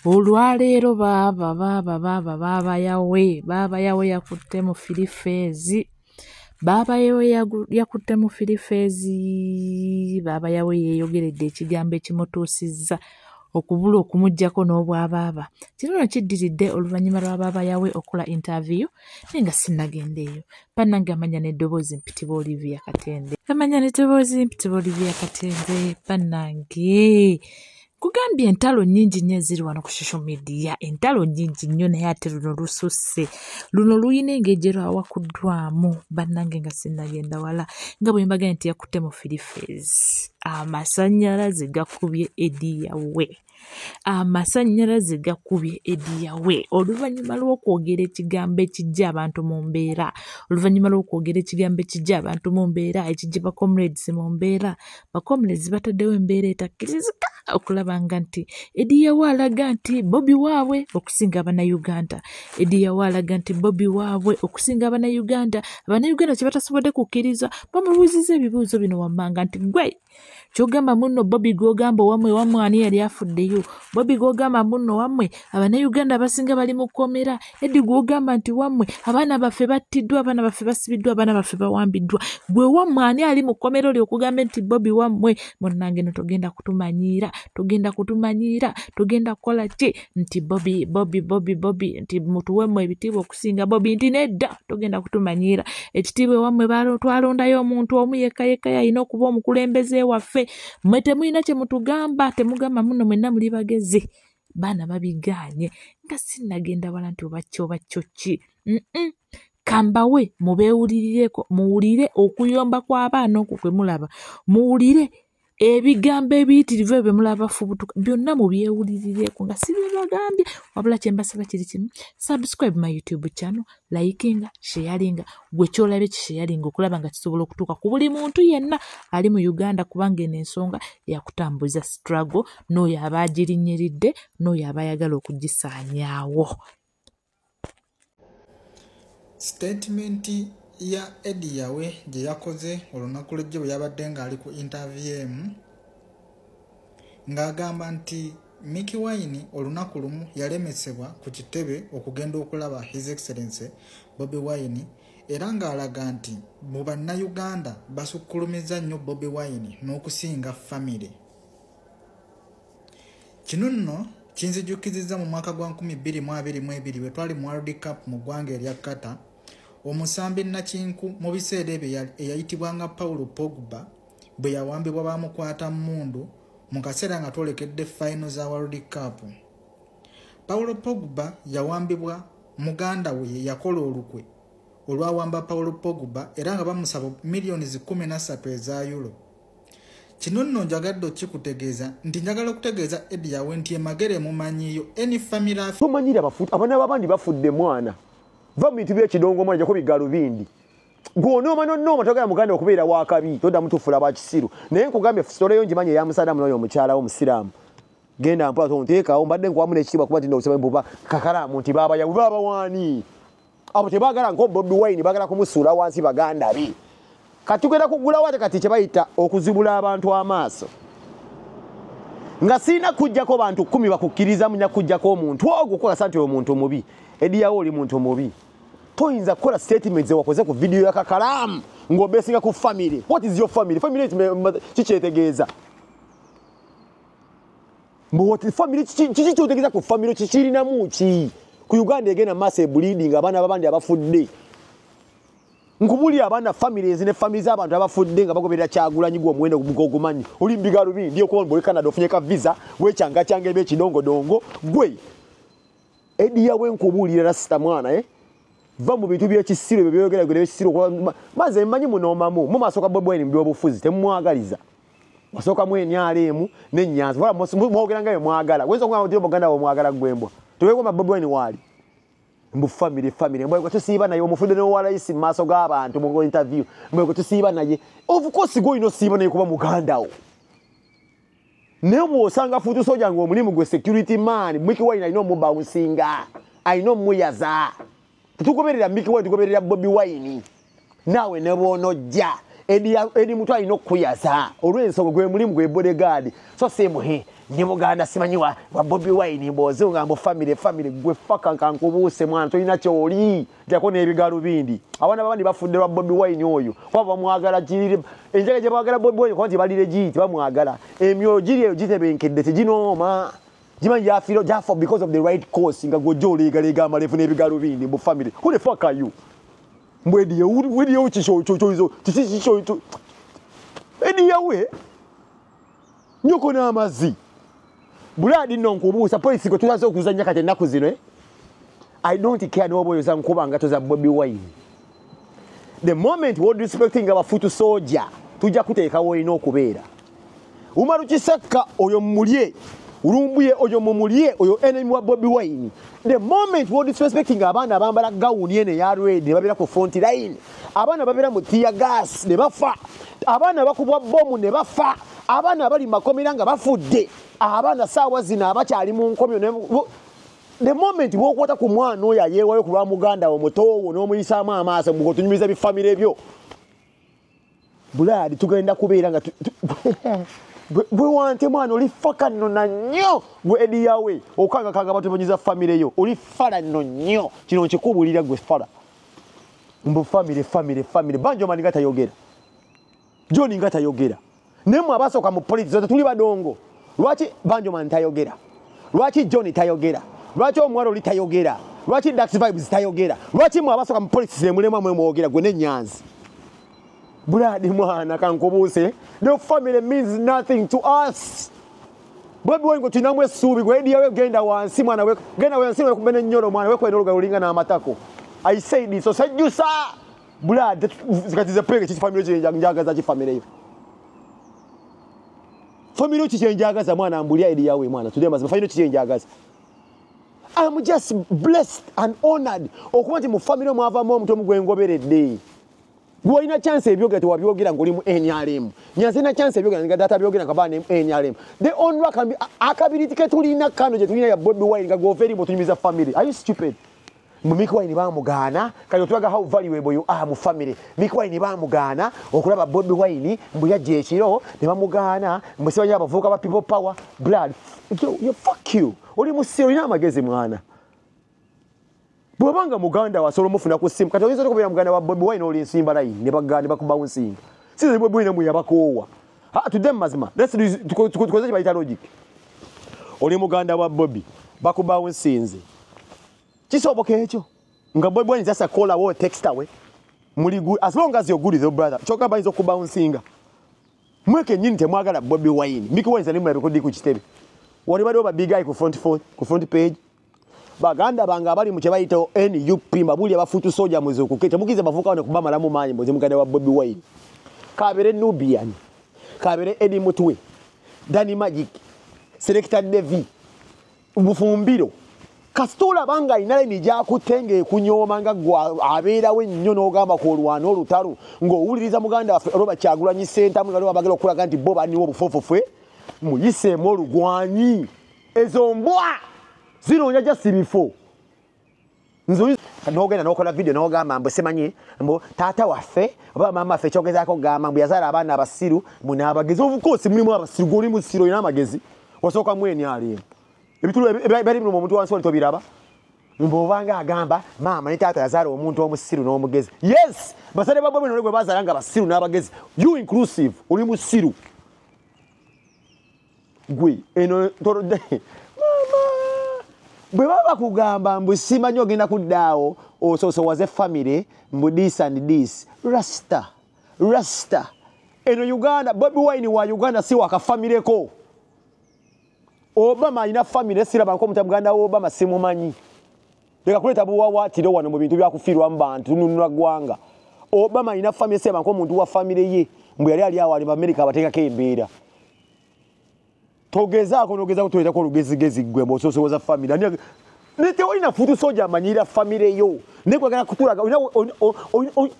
Olwaleero baba yawe yakutte mu filifeezi. Baba yawe yakutte mu filifeezi. Baba yawe yeeyogeredde ekigambo ekimutuusizza okubula okumuggyako n'obwabaaba. Kino kiddiridde oluvannyuma lwa baba yawe okola interview naye nga sinnagenda eyo. Bannange amanya n'eddoboozi mpitibwa Olivia Katende. Bannange kugambye entalo nnyingi nnyo eziri wano ku social media. Entalo nnyingi nnyo naye ate luno lususse. Luno luyina engeri lwawakuddwamu. Bannange nga sinnagenda wala. Nga bwe mbagambye nti yakutte mu filifeezi. Amasannyalaze gakubye Ediyawe. Amasannyalaze gakubye Ediyawe. Oluvannyuma lw'okwogera ekigambo ekijja abantu mu mbeera. Oluvannyuma lw'okwogera ekigambo ekijja abantu mu mbeera. Ekijja ba comrades mu mbeera. Ba comrades bataddewo embeera etakkirizika okulaba nga nti Ediyawe alaga nti Bobi waabwe okusinga Abannayuganda. Ediyawe alaga nti Bobi waabwe okusinga Abannayuganda. Abannayuganda kye batasobodde kukkiriza bamubuuzizza ebibuuzo bino wammanga nti gwe ky'ogamba munno Bobi gw'ogamba wamwe ani yali afuddeyo. Bobi gw'ogamba munno wamwe Abannayuganda abasinga bali mu kkomera. Edi gw'ogamba nti wamwe abaana baffe battiddwa, abaana baffe basibiddwa, abaana baffe bawambiddwa. Gwe wamwe ani ali mu kkomera oli okugambe nti Bobi wamwe. Munnange no togenda kutumanyiira. Togenda kukola ki nti Bobi nti mutuwemu ebitiibwa okusinga Bobi nti nedda togenda kutumanyiira. Ekitiibwa wamwe twalondayo omuntu omu yekka yalina okuba omukulembeze waffe. Mmwe temulina kye mutugamba, temugamba muno mwenna muli bagezi. Baana babigaanye nga sinnagenda wala nti oba kyo ki. Kambawe mubeewulirireko, muwulire okuyomba kw'abaana okwo kwe mulaba. Muwulire ebigambo ebiyitirivu ebyo mulaba bafubutuka byonna mubyewulirireko nga si bye bagambye. Wabula kye mbasaba kiri kimu, subscribe my YouTube channel, likinga, sharinga, gwe kyolabye kisharinga okulaba nga kisobola okutuuka ku buli muntu yenna ali mu Uganda kubanga eno ensonga yakutambuza struggle n'oyo aba agirinnyiridde n'oyo aba ayagala okugisaanyaawo. Statement ya Ediyawe gye yakoze olunaku lw'ejjo bwe yabadde ng'ali ku interview ng'agamba nti Mickey Wine olunaku lumu yalemesebwa ku kitebe okugenda okulaba His Excellency Bobi Wine era ng'alaga nti mu Bannayuganda basukkulumiza nnyo Bobi Wine n'okusinga family. Kino nno kinzijukizizza mu mwaka gwa 2022 bwe twali mu World Cup mu ggwanga erya Qatar. Omusambi Nakinku mu biseera ebyo eyayitibwanga Paulo Pogba bwe yawambibwa bamukwata mmundu mu kaseera nga twolekedde final za World Cup. Paulo Pogba yawambibwa muganda we yakola olukwe olwawamba Paulo Pogba era nga bamusaba millions 13 eza euro. Kino nno njagadde okikutegeeza nti njagala okutegeeza Ediyawe nti emagere mumanyiyo any family tomanyira bafuta abana babandi bafudde mwana va mu bintu by'ekidongo mwana jako bigalubindi gw'onooma n'onnooma togera muganda okubeera wakabi todda mutufula bakisiru naye nkugambye story yo ngimanyi eya Musaddam n'oyo omukyala w'omusiraamu genda mpola tonteekawo mbadde nkuwamu n'ekitiibwa kuba tinda okusaba embuba kakalaamu nti baaba yawe baaba waani abo tebaagala nko Bobi Wine baagala kumusuula wansi baganda be katugenda kugulawo ate kati kye bayita okuzibula abantu amaaso nga sirina kujjako bantu 10 bakukkiriza munya kujjako omuntu ogwo okukakasa nti omuntu mubi. Ediyawe oli muntu mubi toyinza kukola statements wakoze ku video ya Kakalamu ng'obeesinga ku family. What is your family? Family kikyetegeeza mbwoti family kikyetegeeza ku family kikirinamu ki ku Uganda egenda mass bleeding abaana babandi abafudde nkubuli abaana families ne families abantu abafudde nga bagoberera Kyagulanyi gwo mwenda gumanyi oli mbigalubi ndio ko mbole Canada ofunye ka visa wechanga change ebe kidongo dongo gwe Ediyawe nkubulira rasta mwana va mu bintu by'ekisiro byogera gwe ekisiro maze mmanyi munomamu mu masoka Bobi Wine mbyo obufuzi temwagaliza masoka mwenyalemu n'ennyanza wala mwogera ngayo mwagala wenzo kwa ndio boganda wo mwagala gwembwa tuweko Bobi Wine wali mbu family mbwe tusiba naye omufude no wala isi maso g'abantu mu interview mbwe tusiba naye of course go ino siba naye kuba muganda wo nebo osanga futu soja ngo mulimu gwe security man Mickey Wine alina omubawusinga alina omuyaza tugoberera Mickey Wine tugoberera Bobi Wine nawe ne bonojja edi mutu alina okuyaza olw'ensonga gwe mulimu gwe bodyguard so semuhe ne muganda simanyi wa Bobi Wine mboze ngambo family gwe faka nkankubuuse mwana tolina kyoli jako n'ebigalo bindi abaana babandi bafudde lwa Bobi Wine oyo kwaba bamwagala kirire enjege gye bagala Bobi Wine kwanti balire giti bamwagala emyo giri eyo gitebenkedde teginooma jimanyi yafiro jafo because of the right cause nga gojoli galega amalefu n'ebigalo bindi mu family who the fuck are you mbwedi yo chisho edi yawe nyoko na amazi buladi nonkubuusa police ko tulazo okuzanya kate naku zino I don't care no boyo za nkuba ngato za Bobi Wine the moment what respecting abafutu soldier tujja kuteekawo ino okubeera umaru kisaka oyo mulye urumbuye oyo mumulye oyo enemy wa Bobi Wine the moment what disrespecting abana abambala gawuni ene ya red babira ku front line abana babira mu tear gas ne bafa abana bakubwa bomu ne bafa abana bali makomiranga bafudde abana sawa zina abakyali mu nkomyo the moment bokwata ku mwana oyo yewayo kulwa muganda omutowo n'omuyisa amaaso bugo tunyumiza bi family ebyo buladi tugenda kubeera nga bwe wante mwana oli faka nno nnyo gwe edi yawe okanga batubonyiza family yo oli fala nno nnyo kino nkikubulira gwe fala mbu family banjo mani gatayogera John ngatayogera nemu abasoka mu police zote tuli badongo lwaki banjo mani tayogera lwaki John tayogera lwaki omwaro oli tayogera lwaki Dax Vibes tayogera lwaki mu abasoka mu police zemulema mwe mwogera gwe n'enyanzi Bloody mwana kankobuse the family means nothing to us Bobi Wine gotinamwe subi gwe ediyawe genda wansi mwana we genda wansi we kumene nyoro mwana we kweno lugalinga na amatako I say this so sejusa blood zikatize pege chi family chenja njagaza chi family family chi chenjagaza mwana ambulia ediyawe mwana tudema family chi chenjagaza I'm just blessed and honored okumanti mu family mwava mu mtu mugwengoberedde Gwe ina chance ebyoga te wabyogira ngoli mu NRM. Nyanze na chance ebyoga nga data byogira kabane NRM. The only can be akability ke tulina kano je tulina ya Bobi Wine nga go very mutunyimiza family. Are you stupid? Mumiki Wine ba mugana kayo twaga how valuable you are mu family. Miki Wine ba mugana okulaba Bobi Wine mbuya jechiro ne ba mugana musibanya abavuka ba people power blood. You fuck you. Oli musiro ina magezi mwana. Bwabanga muganda wa solo mufuna ku sim kati oyinza okubera muganda wa Bobi Wine oli nsimba line ne baganda bakubawunsinga size Bobi Wine mu yabakowa to them mazima let's tukoze kibayita logic oli muganda wa Bobi bakubawunsinze kisoboka ekyo nga Bobi Wine just a call or text away muli good as long as you're good with your brother choka bayizo kubawunsinga mweke nyini temwagala Bobi Wine Miki Wine zalimu yabikodi ku kitebe wali bado ba big guy ku front page baganda banga abali mu kyebayita NUP mbabuli abafutu soja mwezi okukete mukize bavuka wane kubama lamu manyi mbozi muganda wa Bobi Wine kabere Nubian kabere Eddie Mutwe Danny Magic Selector Devi Bufumbiro kasitola banga inale nija kutenge kunyoma nga gwa abeera we nnyo n'ogamba ko olwana olutalu ng'owuliriza muganda waffe Robert Kyagulanyi Center mugalo abagala okulaga nti bo bani obufofofwe muyiseemu olugwanyi ezo mbwa zino nyaja sibifo nzo kanogenda nokola video nogamba mbo semanyi mbo tata waffe oba mama affe kyogezako gamba mbo yazala abaana abasiru muna abagezi of course mulimu abasiru goli mu siro ina amagezi wasoka mweni ali ebitulu bali mu muntu wansi wali tobiraba mbo vanga agamba mama ni tata yazala omuntu omusiru n'omugezi yes basale babo bino legwe bazalanga abasiru n'abagezi you inclusive oli mu siru gwe eno torode bwe baba kugamba mbu simanyi ogenda kuddaawo ososo waze family mbu this and this rasta eno Uganda Bobi Wine wa Uganda si wakafamileko Obama ina family siraba nko mutabuganda Obama simumanyi leka kuleta buwawatiro wano mu bintu byakufirwa mbantu nunula gwanga Obama ina family siraba nko muntu wa family ye mbu yali ali awo ali mu America abateeka kembeera togezaako nogeza kutweta ko lugezigezi gwe bososo waza family nete olina futu soja amanyira family yo nekwagala kutulaga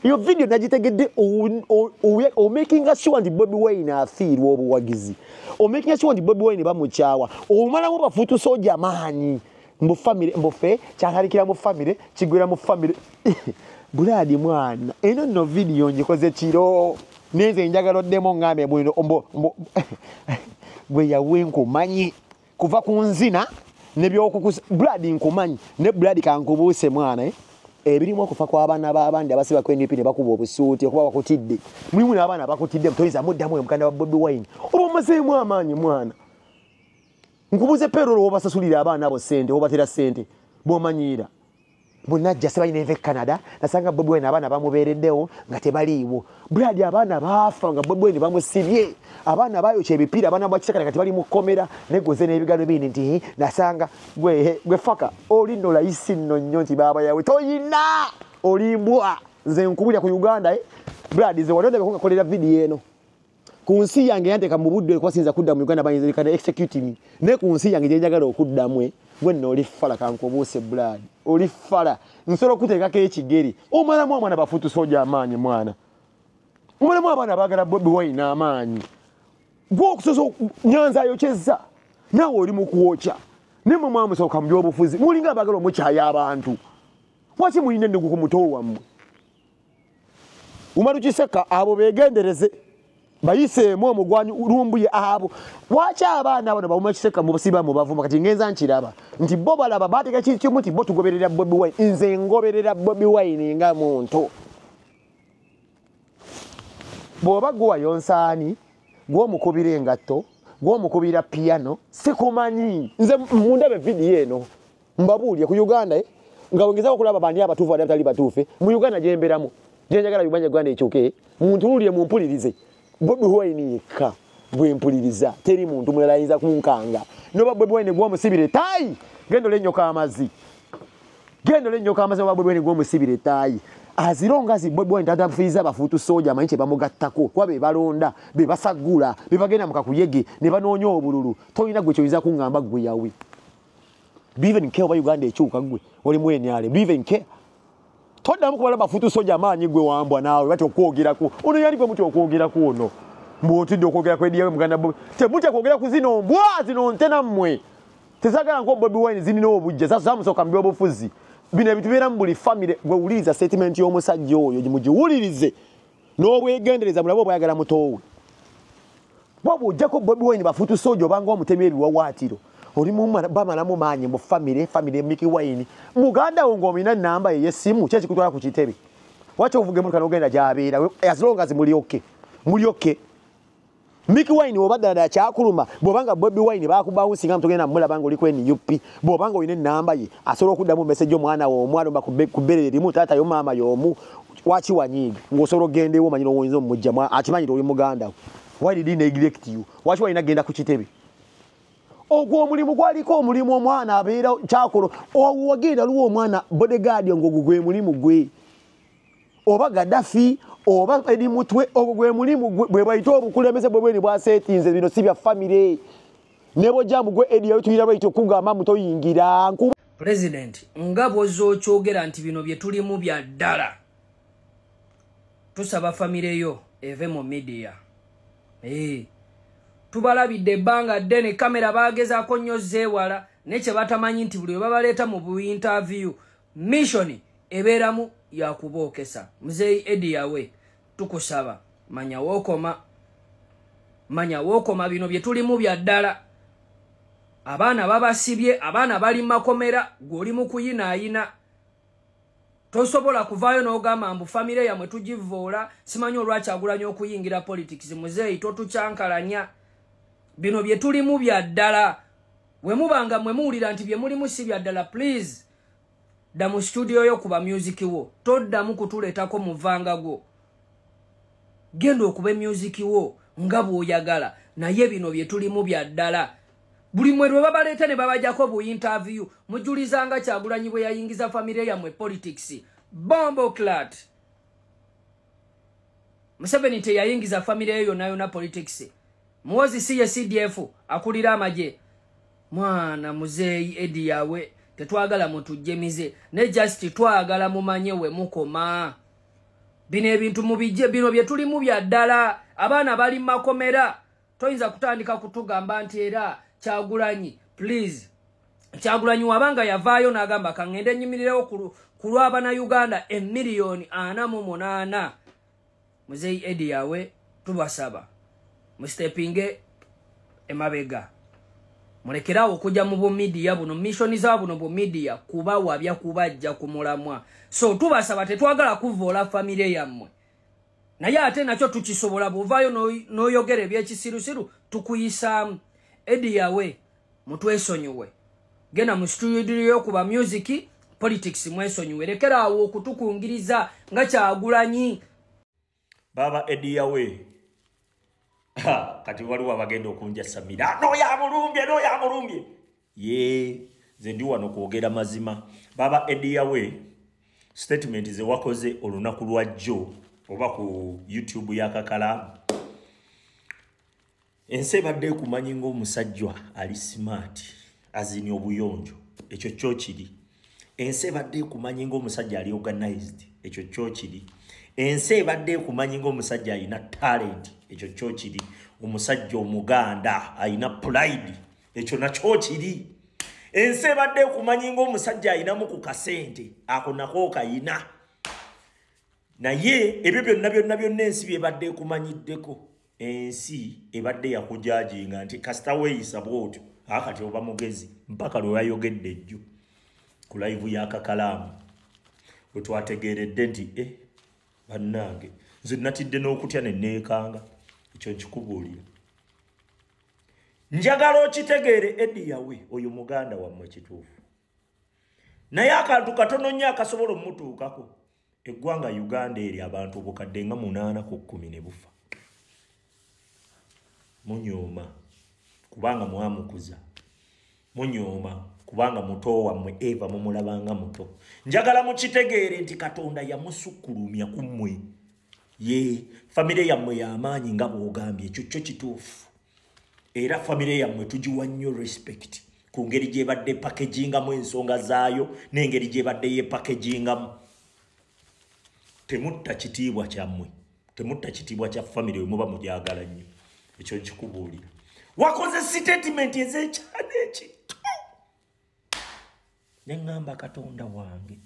your video nagitegedde o making us sure ndi Bobi Wine afiirwa obuwagizi o making us sure ndi Bobi Wine bamukyawa omala wo bafutu soja maanyi mbu family mbofe kyatalikira mu family kigwera mu family buladi mwana eno no video njikoze kiro neze njagala oddemu ngambe bwino bwe yawe nkumanyi kuva ku nzina nebyokukusa blood nkumanyi ne blood kankubuuse mwana ebirimu okufa kw'abaana b'abandi abasiba kw'NDP ne bakuba obusuuti okuba bakutidde mulimu n'abaana bakutidde mutoyiza muddamu omukanda wa Bobi Wine oba omazeemu amaanyi mwana nkubuuze perolo obasasulira abaana abo ssente obatera ssente bw'omanyiira bunajja se balina enva e Canada nasanga Bobi Wine abaana bamubeereddewo nga tebaliiwo buladi abaana baafa nga Bobi Wine bamusibye abaana baayokya ebipiira abaana bakisakala kati bali mu kkomera negoze n'ebigambo bindi nti nasanga gwe faka oli nno layisi nno nnyo nti baaba yawe toyina olimbwa nze nkubulya ku Uganda buladi ze walonda bekunga kolera vidiyo eno ku nsi yange yanteka mu budde kwasinza kudda mu Uganda bayinzirikana execute me ne ku nsi yange gyenjagala okuddamwe gwe nno oli fala kankubuuse buladi oli fala nsolo kuteekako ekigeri omalamu omwana bafutu soja amaanyi mwana omalamu abaana baagala Bobi Wine amaanyi gwe okusoza Nyanza ayokyezza naawe oli mu kwokya ne mwe mwamusooka mu byobufuzi mulinga abaagala omukyaya abantu waki mulina ennugu ku muto wammwe umarukiseka abo beegendereze bayiseemu omugwanyi lumbuye abo waki abaana bano bawuma kiseka mu busiba mu bavuma kati ngenza nkiraba nti bo balaba baateka kimu nti bo tugoberera Bobi Wine nze ngoberera Bobi Wine nga muntu bw'oba gwe wayonsaani gw'omukubira engatto gw'omukubira piano sikumanyi nze mundabe vidiyo eno mbabuulye ku Uganda nga wengezaako okulaba bandi abatuufu wadde abatali batuufe mu Uganda gyembeeramu gyenjagala Uganda Uganda ekyuke muntu lulye mumpulirize Bobi Wine yekka bwempuliriza teri muntu mulala ayinza kunkanga noba Bobi Wine gw'omusibire tayi gendo lenyoka amazzi oba Bobi Wine gw'omusibire tayi azironga zi Bobi Wine tatafiiza bafuutu soja amanyi kye bamugattako kuba be balonda be basagula be bagenda mu kakuyege ne banoonya obululu tolina gwe kyoyinza kuŋŋamba gwe yawe do even care oba Uganda ekyuka gwe oli mwenyale do even care toddamu kubala bafuutu soja amaanyi gwe wambwa naawe bati okwogerako ono yali gwe muti okwogerako ono mbwotidde okwogera kwediyawe muganda Bobi temutya kwogera ku zino mbwa zino nte nammwe tezagala nko Bobi Wine zinina obujja zamusooka mu byobufuzi bino ebintu bibeera mu buli famire gwe wuliriza statement y'omusajja oyo gimugiwulirize n'obwegendereza mulabe obwayagala mutoowe bwaba ojjako Bobi Wine bafuutu soja obanga omutemi ebiwawaatiro oli bamalamu maanyi mu famire Mickey Wine muganda wo ng'omina nnamba ye y'essimu ki ekikutwala ku kitebe waki ovuga emotoka n'ogenda gy'abeera as long as mulyoke Mickey Wine obadde ddala kyakuluma bw'obanga Bobi Wine bakubawo singa mutogenda mulaba ng'oliko NUP bw'obanga olina ennamba ye asobola okuddamu message omwana wo omwana ku bbeere erimu taata yo maama y'omu waki wanyiiga ng'osobola okgenda ewo omanyi n'owoyinza omumugjamu akimanyi oli muganda wo why did he neglect you waki walina genda ku kitebe ogwo omulimu gwaliko omulimu omwana abeera kyakolo wagenda luwa omwana bodyguard ng'ogwo gwe mulimu gwe oba Gaddafi oba edi mutwe ogwo gwe mulimu bwe bayita obukulembeze bwe bweni bwaseetinze bino si bya famire ne bojjamu gwe edi yayitulira bayita okugamba mutoyingira President nga bw'ozokyogera nti bino bye tulimu bya ddala tusaba famire yo eve mu media tubalabidde ebbanga ddene kamera bagezaako nnyo zeewala nekye batamanyi nti buli we babaleeta mu bu-interview mission ebeeramu yakubookesa muzeeyi Eddie yawe tukusaba manya wookoma bino bye tulimu bya ddala abaana babasibye abaana bali makomera gw'oli mu kuyinaayina tosobola kuvaayo n'ogamba mbu famire yamwe tugivoola simanyi olwaki agulanya okuyingira politics muzeeyi totukyankalanya bino bye tulimu bya ddala we mubanga mwe muwulira nti bye mulimu si bya ddala please dda mu studio yo kuba music wo toddamu kutuleetako muvanga gwo genda okuba music wo nga bw'oyagala naye bino bye tulimu bya ddala buli mwe lwe babaleeta ne babajjako bu interview mujulizanga Kyagulanyi bwe yayingiza famire yammwe politics bombo clat Museveni teyayingiza famire yo yonna politics Muhozi si ye CDF akulira amagye mwana muzeeyi Eddie yawe tetwagala mutujjemize ne just twagala mumanye we mukoma bino ebintu mubijje bino bye tulimu bya ddala abaana bali makomera toyinza kutandika kutugamba nti era Kyagulanyi please Kyagulanyi wabanga yavaayo n'agamba kangende nnyimirirewo ku lw'Abannayuganda 1,48,000 muzeeyi Eddie yawe tubasaba mustepinge emabega mulekerawo okujja mu media buno mission za buno bu media kuba wabya kubajja kumulamwa so tubasaba tetwagala kuvoola family yammwe naye ate nakyo tukisobola buvayo noyogere byekisirusiru tukuyisa edi yawe mutwesonyiwe gena mu studio kuba music politics mwesonyiwe lekerawo okutukungiriza nga Kyagulanyi baba edi yawe kati waliwo abagenda okunja Samira no ya mulumbye ye ze ndi wano kwogera mazima baba edi yawe statement ze wakoze olunaku lwajjo oba ku YouTube ya Kakala ense badde kumanyi ngo omusajjwa ali smart azini obuyonjo ekyo kyokiri ense badde kumanyi ngo omusajja ali organized ekyo kyokiri ense badde kumanyi ngo omusajja alina talent ekyo kyokiri omusajja omuganda alina pride ekyo nakyo kiri ense badde kumanyi ngo omusajja alina mu ku kasente ako nako kayina naye ebyo byonna ensi byebadde kumanyiddeko ensi ebadde yakujajinga nti Castaway support akati oba mugezi mpaka lwe yayogedde ejjo ku live ya Kakalamu bwe twategeredde nti bannange nze natidde n'okutya ne neekanga ekyo nkikubuulira njagala okitegeere Edi yawe oyo muganda wammwe kituufu naye akantu katono nnyo akasobola omutuukako eggwanga Uganda eri abantu obukadde nga 8 ku 10 ne bufa munyooma kubanga mwamukuza munyooma kubanga muto wammwe Eva mumulabanga muto njagala mukitegeere nti Katonda yamusukkulumya ku mmwe ye family yammwe y'amaanyi nga bw'ogambye ekyo kyo kituufu era family yammwe tugiwa nnyo respect ku ngeri gye badde packagingamu ensonga zaayo n'engeri gye badde ye packagingamu temutta kitiibwa kyammwe temutta kitiibwa kya family we muba mugyagala nnyo ekyo nkikubuulira wakoze statement ez'ekyana ekito ne ngamba Katonda wange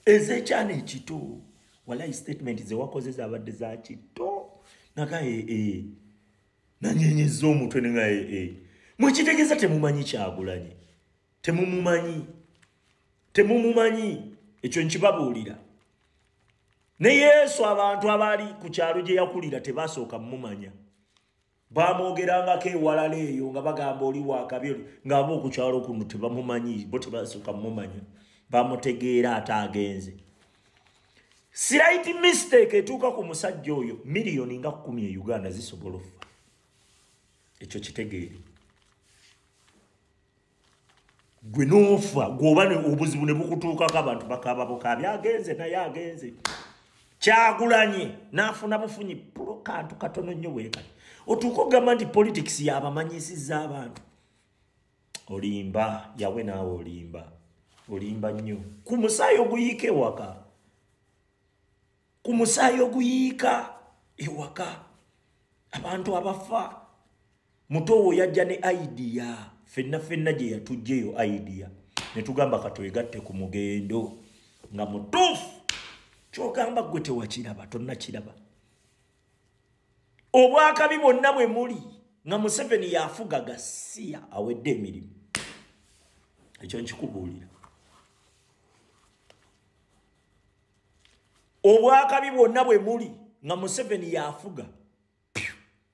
ez'ekyana ekito walayi statement ze wakoze zabadde za kito naga nanyenyeza omutwe nenga mwekitegeeza temumanyi Kyagulanyi temumumanyi ekyo nkibabuulira ne Yesu abantu abali ku kyalo gye yakulira tebasooka mumanya bamwogerangako ewalala eyo nga bagamba oli wakabi nga abo ku kyalo kuno tebamumanyi bo tebasooka mumanya bamutegeera ate agenze slight mistake etuuka ku musajja oyo miliyoni nga 10 e Uganda zisobola okufa ekyo kitegeere gwe noofa gwoba obuzibu ne bukutuukako abantu bakaba bukabi agenze naye agenze Kyagulanyi naafuna bufunyi kantu katono nnyo bwekati otuuka ogamba nti politics yabamanyisizza abantu olimba yawe naawe olimba nnyo ku musaayi oguyiika ewaka ku musaayi oguyiika ewaka abantu abafa mutowo yajja ne idea fenna gye yatujjeyo idea ne tugamba katwegatte ku mugendo nga mutuufu kyogamba gwe tewakiraba tonnakiraba obwakabi bwonna bwe muli nga Museveni yafuga gasiya awedde emirimu ekyo nkikubuulira obwakabi bwonna bwe muli nga Museveni yafuga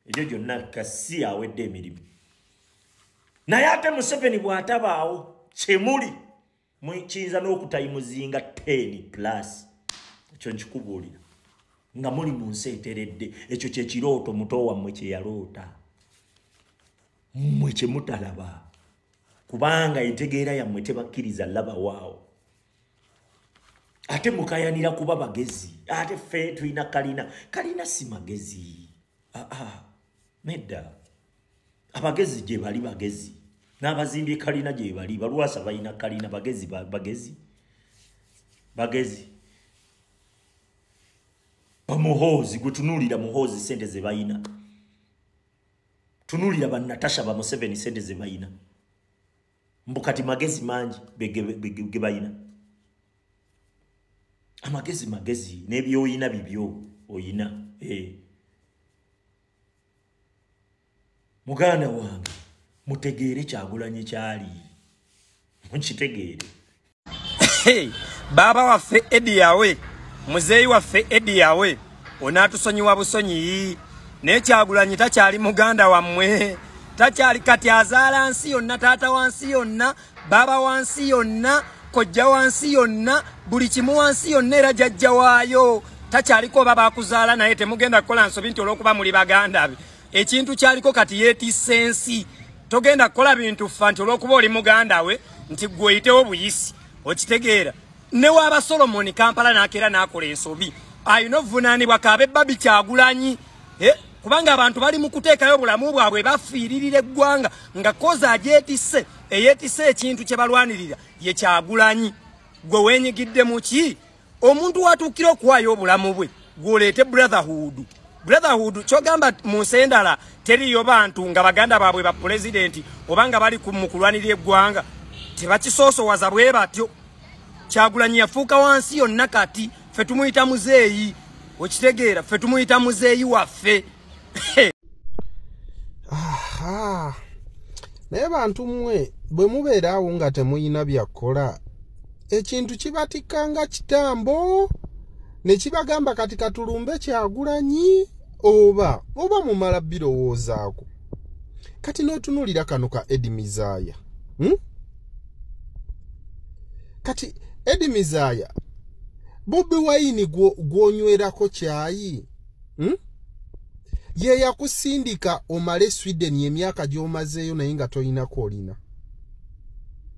ekyo gyonna gasiya awedde emirimu naye ate Museveni bw'atabaawo kyemuli kiyinza n'okutayimuzinga 10+ ekyo nkikubuulira nga muli mu nsi eteredde ekyo kyekirooto muto wammwe kye yaloota mmwe kye mutalaba kubanga entegeera yammwe tebakkiriza laba waawo ate mukayanira kuba bagezi ate ffe tulina kalina si magezi nedda abagezi gye bali bagezi n'abazimbye kalina gye bali balwasa balina kalina bagezi bamuhoozi gwe tunuulira muhoozi sente ze bayina tunuulira bannatasha ba Museveni sente ze bayina mbukati magezi mangi ge bayina amagezi n'ebyoyina bibyo oyina muganda wange mutegeere Kyagulanyi kyali mukitegeere. Hey, baba waffe Eddie yawe muzeeyi waffe Eddie yawe onaatusonyiwa busonyi naye Kyagulanyi takyali muganda wammwe takyali kati azaala nsi yonna taata wansi yonna baba wansi yonna kojja wansi yonna buli kimu wansi yonna era jjajja waayo takyaliko baba akuzaala naye temugenda kukola nsobi nti olw'okuba muli baganda be ekintu kyaliko kati yeetisse ensi togenda kukola bintu ffa nti olw'okuba oli muganda we nti gwe oyitewo buyisi okitegeera ne waaba Solomon Kampala n'akeera n'akola ensobi ayina obuvunaanibwa kaabe Babi Kyagulanyi kubanga abantu bali mu kuteekayo obulamu bwabwe bafiiririra eggwanga nga koza agyetisse eyeetisse ekintu kye balwanirira ye Kyagulanyi gwe weenyigidde mu ki omuntu watuukira okuwaayo obulamu bwe gw'oleete brotherhood kyogamba mu nsi endala teriyo bantu nga baganda baabwe ba pulezidenti oba nga bali mu kulwanirira eggwanga tebakisoosowaza bwe batyo. Kyagulanyi yafuuka wansi yonna kati ffe tumuyita muzeeyi okitegeera ffe tumuyita muzeeyi waffe. Naye bantu mmwe bwe mubeeraawo nga temuyina byakkola ekintu kibatikanga kitambo ne kibagamba kati katulumbe Kyagulanyi oba mumala birowoozaako. Kati n'otunuulira kano ka Eddie Mizaya kati Eddie Mizaya Bobi Wine gw'onywerako kyayi ye yakusindika omale Sweden emyaka gy'omazeeyo naye nga toyinako olina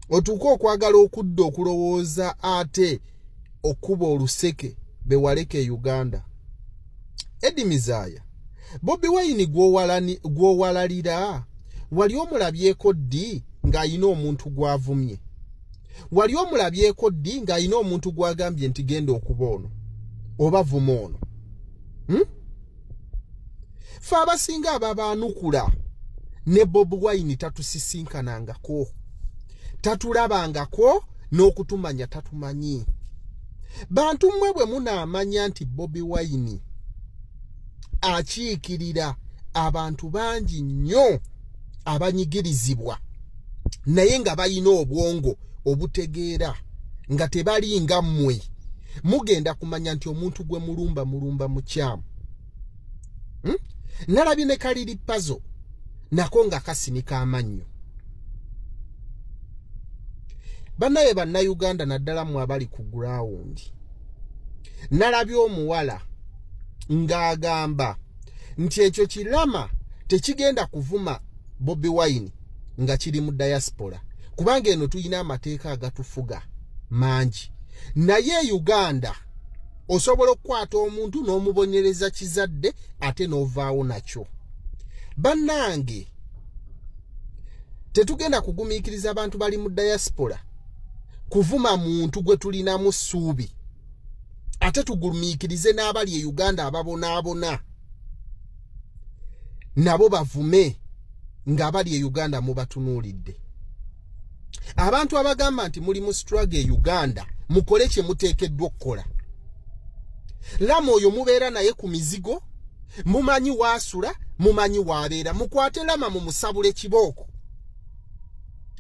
otuuka okwagala okudda okulowooza ate okuba oluseke bewaleke Uganda. Eddie Mizaya Bobi Wine gw'owalalira wali omulabyeko ddi ng'ayina omuntu gw'avumye wali omulabyeko ddi ng'ayina omuntu gw'agambye nti genda okuba ono oba vuma ono fe abasinga ababaanukula ne Bobi Wine tatusisinkanangako tatulabangako n'okutumanya tatumanyi. Bantu mmwe bwe munaamanya nti Bobi Wine akiikirira abantu bangi nnyo abanyigirizibwa naye nga bayina obwongo obutegeera nga tebali nga mmwe mugenda kumanya nti omuntu gwe mulumba mukyamu. Nalabye ne Kaliri Pazo nako nga kasinika amannyo. Bannaye bannayuganda naddala mu abali ku ground nalabye omuwala ng'agamba nti ekyo kirama tekigenda kuvuma Bobi Wine nga kiri mu diaspora kubanga eno tuyina amateeka agatufuga mangi naye Uganda osobola okukwata omuntu n'omubonyereza kizadde ate n'ovaawo nakyo. Bannange tetugenda kugumiikiriza abantu bali mu diaspora kuvuma muntu gwe tulinamu ssuubi ate tugumiikirize n'abali e Uganda ababonaabona nabo bavume ng'abali e Uganda mubatunuulidde. Abantu abagamba nti muli mu struggle e Uganda mukole kye muteekeddwa okukola. Lamu oyo mubeera naye ku mizigo mumanyi waasula mumanyi waabeera mukwate Lama mu musabule kibooko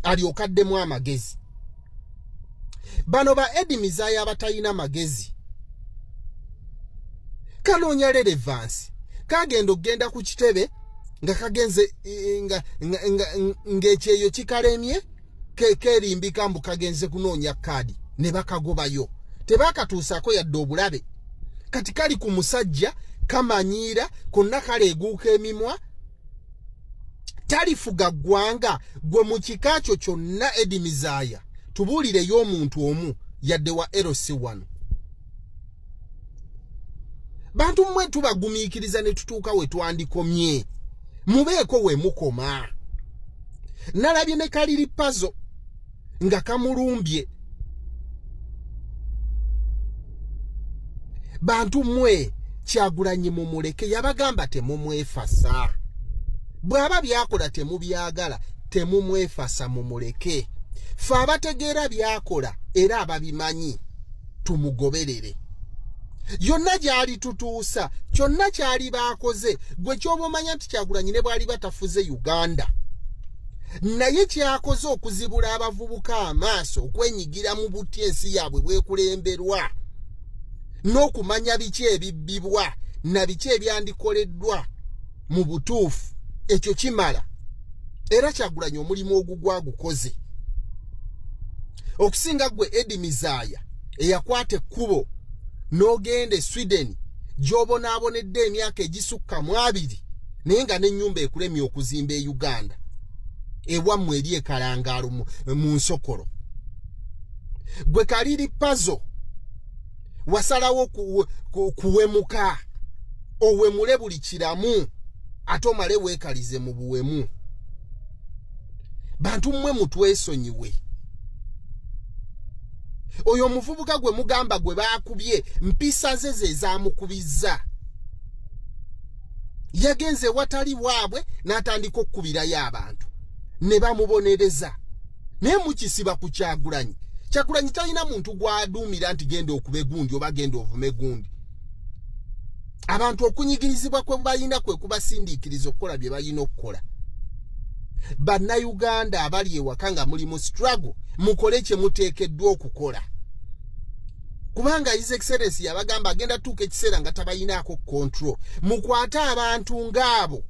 alyokaddemu amagezi. Bano ba Eddie Mizaya abatayina magezi kanoonya relevance kagenda okgenda ku kitebe nga kagenze ng'ekyeyo kikalemye kerimbika mbu kagenze kunoonya kaadi ne bakagobayo tebakatuusako yadde obulabe kati kali ku musajja kamanyiira konna kaleeguuka emimwa talifuga ggwanga gwe mu kika kyo kyonna Eddie Mizaya tubuulireyo omuntu omu yadde wa LC1. Bantu mmwe tubagumiikiriza ne tutuuka we twandikomye mubeeko we mukoma. Nalabye ne Kaliri Pazo nga kamulumbye. Bantu mmwe Kyagulanyi mumuleke yabagamba temumwefasa. Bw'aba byakola temubyagala temumwefasa mumuleke. Fe abategeera byakola era ababimanyi tumugoberere. yonna gyali tutuusa kyonna kyali baakoze gwe kyoba omanya nti Kyagulanyi ne bwali batafuze Uganda naye kyakoze okuzibula abavubuka amaaso okwenyigira mu buti ensi yaabwe bwekulemberwa n'okumanya biki ebibbibwa na biki ebyandikoleddwa mu butuufu ekyo kimala era Kyagulanyi omulimu ogugwagukoze okusinga gwe Eddie Mizaaya eyakwata ekkubo n'ogende Sweden gy'obonaabonedde emyaka egisukka mu 2 naye nga n'ennyumba ekulemye okuzimba e Uganda ewammwe eri ekalangaalo mu Nsokolo gwe Kaliri Pazo wasalawo kuwemuka owemule buli kiramu ate omale weekalize mu buwemu bantu mmwe mutwesonyiwe oyo omuvubuka gwe mugamba gwe baakubye mpisa ze ezamukubizza yagenze watali waabwe n'atandika okukubirayo abantu ne bamubonereza naye mukisiba ku Kyagulanyi Kyagulanyi talina muntu gwaduumira nti genda okube gundi oba genda ovume gundi abantu okunyigirizibwa kwe balina kwe kubasindiikiriza okukola bye balina okukola bannayuganda abali ewaka nga muli mu struggle mukole kye muteekeddwa okukola kubanga His Excellency yabagamba agenda tuuka ekiseera nga tabayinaako control mukwate abantu ng'abo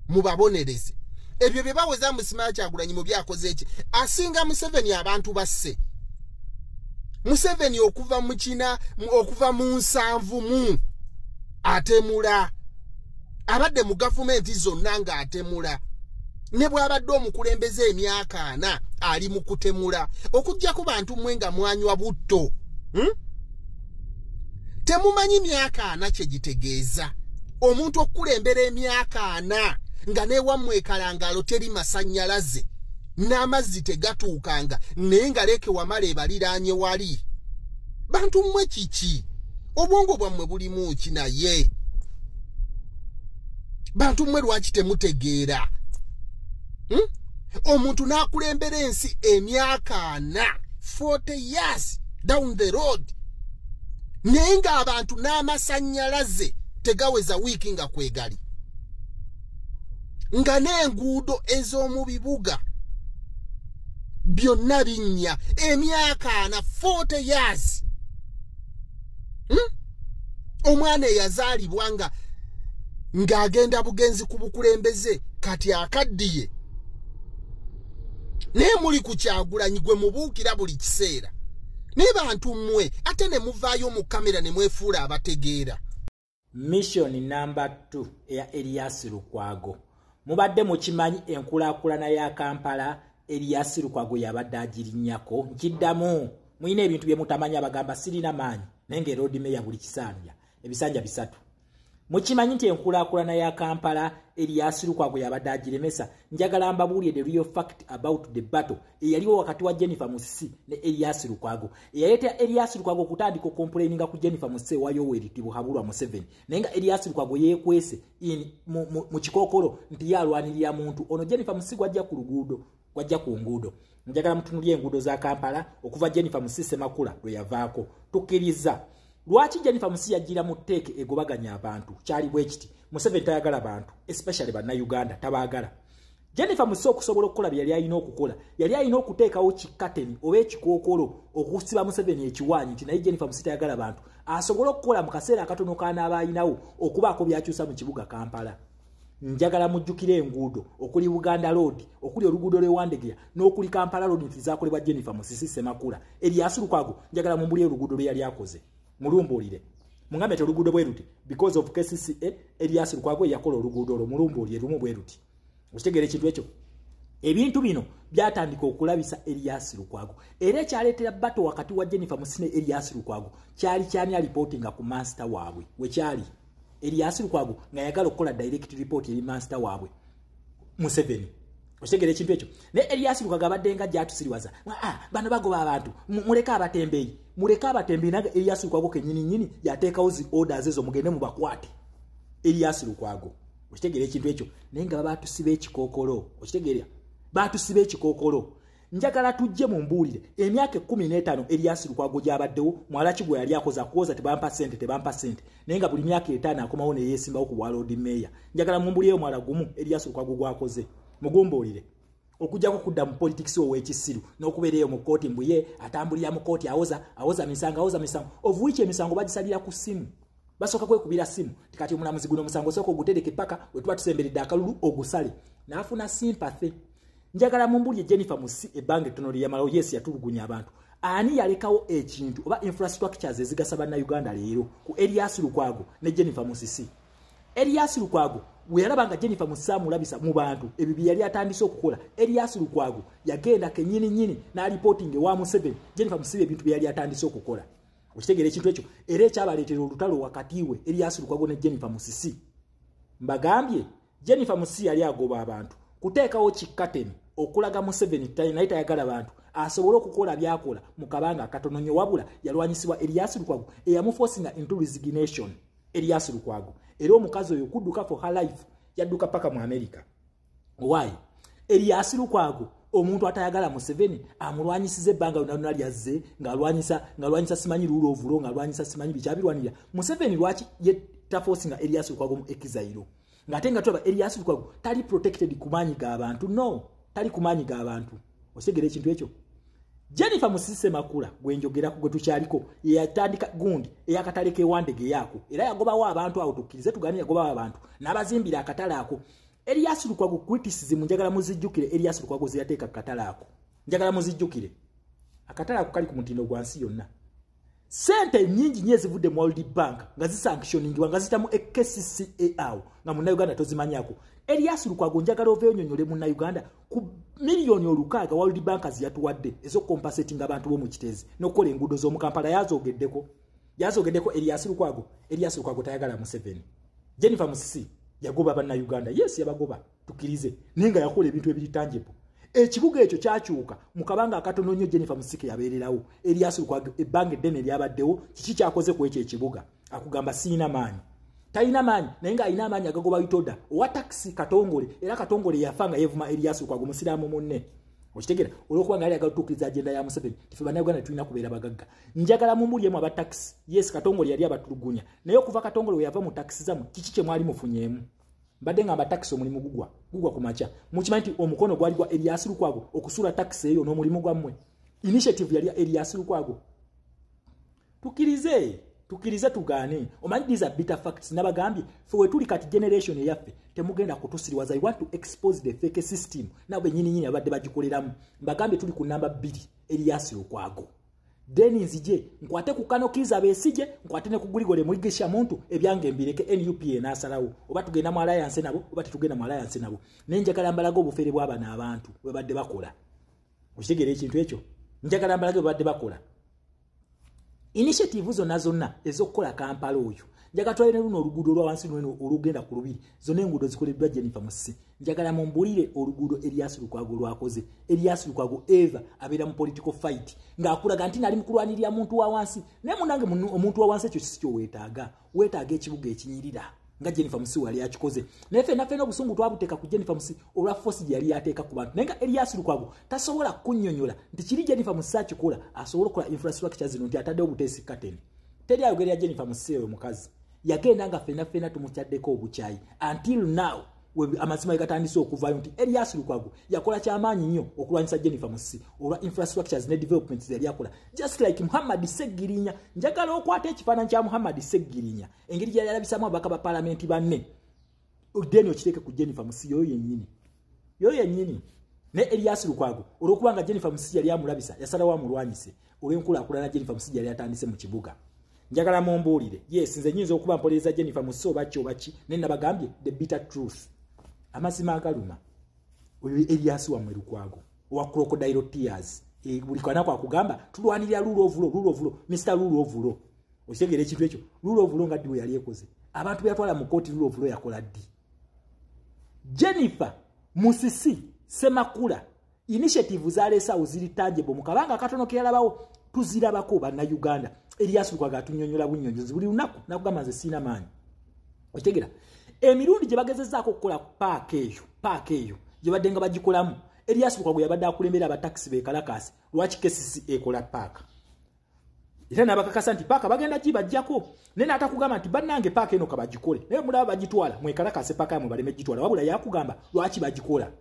mubabonereze ebyo bye baweza Musimaya Kyagulanyi mu byakoze eki asinga Museveni abantu basse Museveni okuva mu Kina okuva mu 7 atemula abadde mu gavumenti zonna nga atemula ne bw'abadde omukulembeze emyaka 4 ali mu kutemula okujja ku bantu mmwe nga mwanywa butto temumanyi myaka 4 kye gitegeeza omuntu okukulembera emyaka 4 nga newammwe ekalangaalo teri masannyalaze n'amazzi tegatuukanga naye nga leke wamala ebaliraanye wali bantu mmwe kiki obwongo bwammwe bulimu ki naye bantu mmwe lwaki temutegeera omuntu n'akulembera ensi emyaka 4 40 years down the road naye nga abantu n'amasannyalaze tegaweza wiiki nga kwegali nga n'enguudo ez'omu bibuga byonna binnya emyaka 40 years omwana eyazaalibwa ng'agenda bugenzi ku bukulembeze kati akaddiye naye muli ku Kyagulanyi gwe mubuukira buli kiseera naye bantu mmwe ate ne muvaayo mu kamera ne mwefuula abategeera. Mission number 2 eya Erias Lukwago. Mubadde mukimanyi enkulaakulana ya Kampala Erias Lukwago yabadde agirinnyako nkiddamu muyina ebintu bye mutamanya abagamba sirina maanyi naye nga road meya buli kisanja ebisanja bisatu. Mukimanyi nti enkulaakulana ya Kampala Erias Lukwago yabadde agiremesa njagala mbabuulire the real fact about the battle eyaliwo wakati wa Jennifer Musisi ne Erias Lukwago eyaleeta Erias Lukwago kutandika complaininga ku Jennifer Musisi wa Yoweri Tibuhaburwa Museveni naye nga Erias Lukwago yeekwese mu kikookolo nti yalwanirira muntu ono Jennifer Musisi gwajja ku luguudo gwajja ku nguudo njagala mutunulie enguudo za Kampala okuva Jennifer Musisi makula lwe yavaako tukkiriza lwaki Jennifer Musisi yagira mu tteeke egobaganya abantu kyali bwe kiti Museveni tayagala bantu especially banna Uganda tabaagala Jennifer Musisi okusobola okukola bye yali alina okukola yali alina okuteekawo kikateni oba ekikookolo okusiba Museveni ekiwaanyi nti naye Jennifer Musisi tayagala bantu asobola okukola mu kaseera akatono k'anaaba alinawo okubaako byakyusa mu kibuga Kampala. Njagala mujjukire enguudo okuli Buganda Road okuli oluguudo lw'Wandegeya n'okuli Kampala Road nti zaakolebwa Jennifer Musisi Semakula Erias Lukwago njagala mumbulire oluguudo lwe yali akoze mulumbuulire mungamete oluguudo bwe ruti because of KCCA Erias Lukwago yakola oluguudo olwo mulumbuulire lumu bwe ruti okitegeera ekintu ekyo ebintu bino byatandika okulabisa Erias Lukwago era ekyaleetera bato wakati wa Jennifer Musisi ne Erias Lukwago kyali kyani alipotinga ku master waabwe wekyali Erias Lukwago nga yagala okukola direct report eri master waabwe Museveni okitegeera ekintu ekyo ne Erias Lukwago abadde nga gyatusiriwaza bano bagoba abantu muleka abatembeeyi naga Erias Lukwago kennyini yateekawo zi orders ezo mugende mu bakwate Erias Lukwago okitegeera ekintu ekyo naye nga batusiba ekikookolo okitegeera batusiba ekikookolo njagala tujje mu mbuulire emyaka 15 Erias Lukwago gyabaddewo mwala kigwe yali akoza kuoza tebampa sente naye nga buli myaka 5 akomawo ne yeesimbawo ku bwaloodi meya njagala mu mbuulire mwala gumu Erias Lukwago gwakoze mugumbuulire okujjako kudda mu politics ow'ekisiru n'okubeerayo mu kooti mbuye atambulira mu kooti awoza misango of which emisango bagisalira ku simu basooka kwekubira simu tikati omulamuzi guno omusango sooka ogutereke paka we tuba tusemberedde akalulu ogusale n'afuna sympathy njagala mu mbuulire Jennifer Musi ebbanga ettono lyamalawo yes yatulugunya abantu ani yalekawo ekintu oba infrastructures ezigasa bannayuganda leero ku Erias Lukwago ne Jennifer Musisi Erias Lukwago we yalabanga Jennifer Musi amulabisa mu bantu ebyo yali atandise okukola Erias Lukwago yagenda kenyini na reporting wa Museveni Jennifer Musi ebintu byali atandise okukola okitegeera ekintu ekyo era ekyabaleetera olutalo wakati we Erias Lukwago ne Jennifer Musisi mbagambye Jennifer Musi yali agoba abantu kuteekawo kikkateni okulaga Museveni naye tayagala abantu asobole okukola byakola mu kabanga akatono nnyo wabula yalwanyisibwa Erias Lukwago eyamuforcinga into resignation Erias Lukwago era omukazi oyo kudduka for her life yadduka paka mu America why Erias Lukwago omuntu atayagala Museveni amulwanyisize ebbanga lyonna lyazze ng'alwanyisa simanyi rule of law ng'alwanyisa simanyi bikyabirwanirira Museveni lwaki ye taforcinga Erias Lukwago mu exile ng'ate nga tulaba Erias Lukwago tali protected kumanyiga abantu no tali kumanyiga abantu osegera ekintu ekyo Jennifer Musisi Makula gwenjogera ku gwetukyaliko yatandika gundi eyakataleke wandege yako era yagobawo abantu awo tukkirize tugani yagobawo abantu n'abazimbira akatala ako Erias Lukwago criticism njagala muzijjukire Erias Lukwago ziyateeka akatala ako njagala muzijjukire akatala ako kali ku mutindo gwa nsi yonna sente nyingi nyezi vudde mu World Bank nga zisanctioningwa nga zitamu KCCA awo nga munnayuganda tozimanyako Erias Lukwago njagala ovenyonyole munnayuganda ku miliyoni olukaaga World Bank ziyatuwadde ezo compensating abantu bo mu kitezi n'okukola enguudo z'omu Kampala yazoogeddeko Erias Lukwago tayagala Museveni Jennifer Musisi yagoba bannayuganda yes yabagoba tukirize ninga yakola ebintu ebitangible ekibuga ekyo kyakyuka mu kabanga akatono nnyo Jennifer Musiki yabeererawo Erias Lukwago ebbanga eddene lyabaddewo kiki kyakoze ku ekyo ekibuga akugamba siina maanyi talina maanyi naye nga alina amaanyi agagoba bitoda owa taxi Katongole era Katongole yafanga yevuma Erias Lukwago musiraamu munne okitegeera olwokuba nga yali agala tukkiriza agenda ya Museveni tife bannayuganda tulina kubeera bagagga njagala mumulyemu aba taxi yes Katongole yali abatulugunya naye okuva Katongole we yava mu taxi zamu kiki kye mwali mufunyeemu mbadde nga taxi omulimu gugwa ku makya mukimanyi nti omukono gwali gwa Erias Lukwago okusula taxi eyo n'omulimu gwammwe initiative yali Erias Lukwago tukirize tugaane omanyi these are bitter facts nabagambye fe tuli kati generation eyaffe temugenda kutusiriwaza I want to expose the fake system nawe nyini abadde bagikoleramu mbagambye tuli ku namba 2 Erias Lukwago deni nzije nkwate ku Kano Kiza besije nkwate ne kugurigole muligesha muntu ebyange mbireke NUPA nasalawo oba tugenda mu alliance nabo oba tetugenda mu alliance nabo nenjagala mbalaga obufere bw'aba n'abantu bwe badde bakola okitegeera ekintu ekyo njagala mbalaga bwe badde bakola initiative zonna ezokukola Kampala oyo njagala twalina luno oluguudo lwa wansi luno olugenda ku lubiri zonna enguudo zikoleddwa Jennifer Musisi njagala mumbulire oluguudo Erias Lukwago lwakoze Erias Lukwago eva abeera mu political fight ng'akulaga nti nali mukulwanirira muntu wa wansi naye munange omuntu wa wansi ekyo si kyo weetaaga ekibuga ekinyirira nga Jennifer Musisi wali akikoze naye ffenna obusungu twabuteeka ku Jennifer Musisi olwa force gye yali yateeka ku bantu naye nga Erias Lukwago tasobola kunnyonnyola nti kiri Jennifer Musisi akikola asobola okukola infrastructure zino nti ataddewo buteesi kateni teri ayogerera Jennifer Musisi oyo mukazi yagenda nga ffenna tumukyaddeko obukyayi until now amazima gatandise okuvayo nti Erias Lukwago yakola kyamaanyi nnyo okulwanyisa Jennifer Musisi olwa infrastructures ne developments yali akola just like Muhammad Segirinya njagala okwata ekifaananyi kya Muhammad Segirinya engeri gyali alabisaamu ababaka ba palamenti banne deni okiteeke ku Jennifer Musisi yoyo yennyini ne Erias Lukwago olw'okubanga Jennifer Musisi yali amulabisa yasalawo amulwanyise olw'enkulaakulana Jennifer Musisi yali atandise mu kibuga njagala mumbuulire yes nze nyinza okuba mpolereza Jennifer Musisi obaki naye nabagambye the bitter truth amazima agaluma oyo Erias wamwe Lukwago owa crocodile tears buli kanako akugamba tulwanirira rule of law Mr. Rule of law okitegeera ekintu ekyo rule of law nga ddiwe yali ekoze abantu byatwala mu kooti rule of law yakola ddi Jennifer Musisi Semakula initiative zaleesawo ziri tangible mu kabanga akatono ke yalabawo tuzirabako bannayuganda Erias Lukwago atunyonyola bunnyonnyozi buli lunaku nakugamba nze siina maanyi okitegeera emirundi gye bagezezzaako okukola paaka eyo gye badde nga bagikolamu Elias Lukwago yabadde akulembera aba taxi be Kalakasi lwaki KCC ekola paaka era nabakakasa nti paaka bagenda gibajjako nene atakugamba nti bannange paaka eno kabagikole naye mulaba bagitwala mwe Kalakasi paaka yamwe baleme gitwala wabula yakugamba lwaki bagikola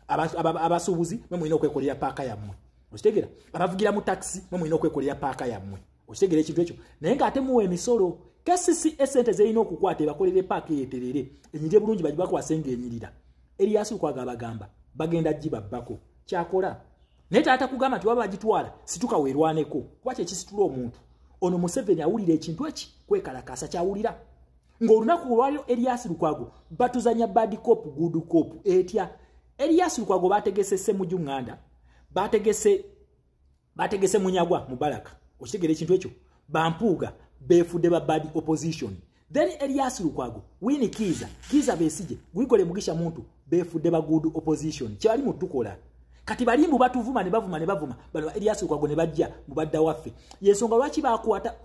abasuubuzi mwe mulina okwekolera paaka yammwe okitegera abavugira mu taxi mwe mulina okwekolera paaka yammwe okitegera ekintu ekyo naye ng'ate muwa emisolo KCC esente zerina okukwata ebakolere paaka eyeterere enyirire bulungi bagibakwase ng'enyirira Elias Lukwago abagamba bagenda gibabbako kyakola naye taata kugamba nti waba bagitwala situka weerwaneko kuba kyekisitula omuntu ono Museveni awulira ekintu eki kwekalakasa kyawulira ng'olunaku olwaliro Elias Lukwago batuzanya bad cop good cop etya Elias Lukwago bategese mu Junganda bategese Munyagwa Mubaraka okitegera ekintu ekyo bampuuga beefudde ba bad opposition then Elias Lukwago Winnie Kiza Besigye gwikole Mugisha muntu beefudde ba good opposition kyali mutukola kati balimbu batuvuma ne bavuma bano Elias Lukwago ne bajja mu badda waffe yensonga lwaki bakwata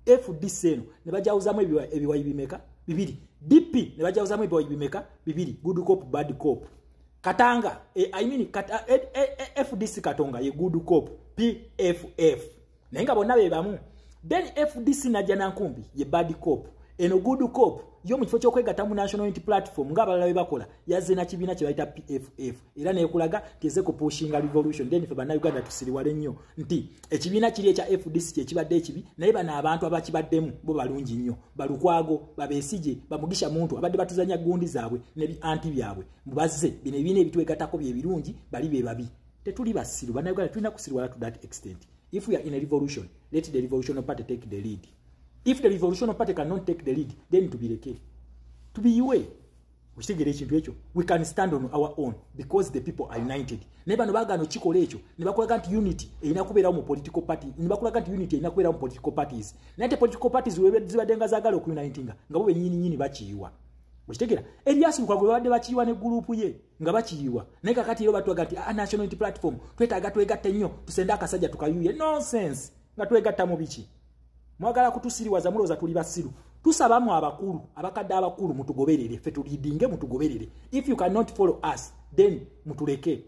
FDC eno ne bajawuzamu ebiwayi bimeka bibiri DP ne bajawuzamu ebiwayi bimeka bibiri good cop bad cop Katanga FDC Katonga ye good cop PFF nenga bonna be bamu then FDC najja nankumbi ye bad cop eno good cop yo mu kifo ky'okwegatta mu National Unity Platform ng'abalala bakola yazze na kibiina kye bayita PFF era nekulaga teze ku pushing revolution then fe bannayuganda tusiriwale nnyo nti ekibiina kiri ekya FDC kye kibadde ekibi naye bano abantu abakibaddemu bo balungi nnyo Balukwago Babesije Bamugisha muntu abadde batuzanya gundi zaabwe ne anti byabwe mubazze bino ebiina ebitwegattako bye birungi bali be babi tetuli basiru bannayuganda tulina kusirwala to that extent. If we are in a revolution, let the revolutionary party take the lead. If the revolutionary party cannot take the lead, then to be the case. To be UA, we can stand on our own because the people are united. Neba nobaga no chiko lecho, nebakulaga nti unity inakubeera mu political party, nebakulaga nti unity inakubeera mu political parties. Nate political parties zibadenga zagala okunitinga, nga bo nyinyi bachiyiwa. Mukitegera Elias Lukwago badde bachiyiwa ne group ye nga bachiyiwa naye kakati yo batwaga ati National Unity Platform twetaaga twegatte nnyo tusenda akasajja tukayuye nonsense nga twegatta mu bichi mwagala kutusiriwaza muloza tuli basiru tusabamu abakulu abakadde abakulu mutugoberere fe tulidinge mutugoberere if you cannot follow us then mutuleke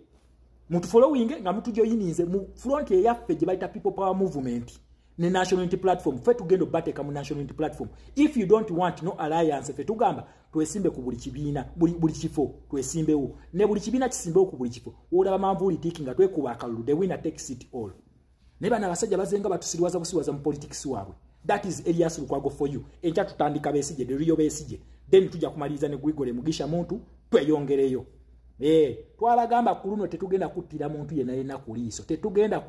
mutufollowing nga mutujoyininze mu front ye yaffe gye bayita people power movement ne National Unity Platform fe tugendo bateka mu National Unity Platform if you don't want no alliance fe tugamba twesimbe ku buli kibiina buli kifo twesimbewo ne buli kibiina kisimbewo ku buli kifo olaba manvuli tikinga twekuba akalulu the winner takes it all ne bana basajja bazenga batusiriwaza busiwaza mu politics waabwe that is Elias Lukwago for you encha tutandika Besigye de Rio Besigye then tujja kumaliza ne Gwigole Mugisha muntu tweyongereyo twabagamba kuluno tetugenda kuttira muntu yena kuliiso tetugenda